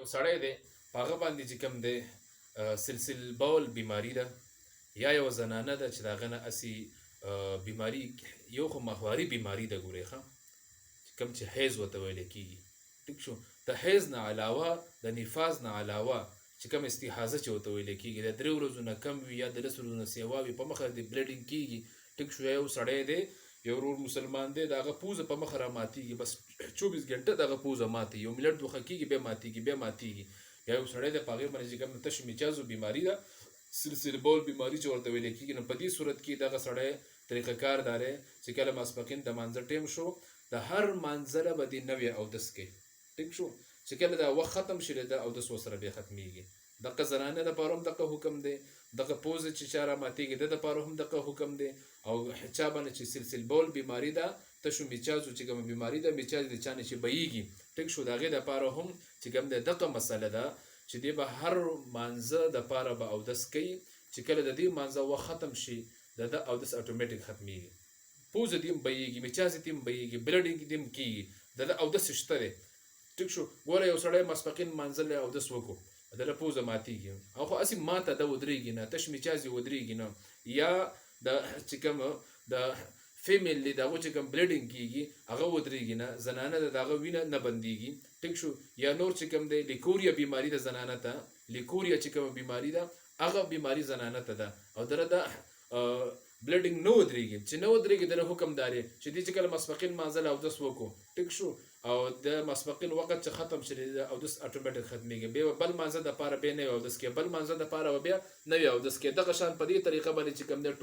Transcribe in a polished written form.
یو سړی دی په هغه باندې چې کوم دی سلسل بول بیماري ده یا یو زنانه ده چې د هغه نه هسې بیماري یو خو ماهواري بیماري ده ګورې ښه کوم چې حیض ورته ویلی کېږي ټیک شو د حیض نه علاوه د نفاس نه علاوه چې کوم استحاضه چې ورته ویلی کېږي د 3 ورځو نه کم وي یا د 10 ورځو نه سیوا وي په مخه د بلیډینګ کېږي ټیک شو یو سړی دی یو ورور مسلمان دی د هغه پوزه په مخه را ماتېږي بس 24 ګنټه دغه پوزه ماتې یو منټ دوخه کېږي بیا ماتېږي یا یو سړی دی په هغې باندې چې کوم تش میچازو بیماري ده سلسل بول بیماري چې ورته ویلی کېږي نو په دې صورت کې دغه سړی طریقه کار دا دی چې کله ماسپښین د مانځه ټیم شو د هر مانځه نه به دې نوی اودس کوي ټیک شو چې کله دا وخت ختم شي د اودس ورسره بیا ختمیږي دغه زنانه دپاره هم دغه حکم دی دغه پوزه چې چا را ماتېږي د دپاره هم دغه حکم دی او چا باندې چې سلسل بول بیماري ده تشو میچازو چې کومه بیماري ده میچاز د چا نه چې بهیږي ټیک شو د هغې دپاره هم چې کوم دی دغه مسله ده چې دی به هر مانځه دپاره به اودس کوي چې کله د دې مانځه وخت ختم شي د ده اودس اتومیټیک ختمیږي پوزه دې هم بهیږي میچاز دې هم بهیږي بلډینګ دې هم کېږي د ده اودس شته دی ټیک شو ګوره یو سړی ماسپښین مانځلی اودس وکړو دله پوزه ماتېږي او خو هسې ماته ده ودرېږي نه تش میچاز یې ودرېږي نه یا د چې کوم د فیمیل دی د هغو چې کوم بلیډینګ کېږي هغه ودرېږي نه زنانه ده د هغه وینه نه بندېږي ټیک شو یا نور چې کوم دی لیکوریا بیماري ده زنانه ته لیکوریا چې کومه بیماري ده هغه بیماري زنانه ته ده او دله د بلیډینګ نه ودرېږي چې نه ودرېږي دله حکم دا دی چې دې چې کله ماسپښین مانځل اودس وکړو ټیک شو او د ماسپښین وخت چې ختم شي د اودس اتومیټیک ختمیږي بیا بل مانځه دپاره بیا نوی اودس کوي بل مانځه دپاره بیا نوی اودس کوي دغه شان په دې طریقه باندې چې کوم دی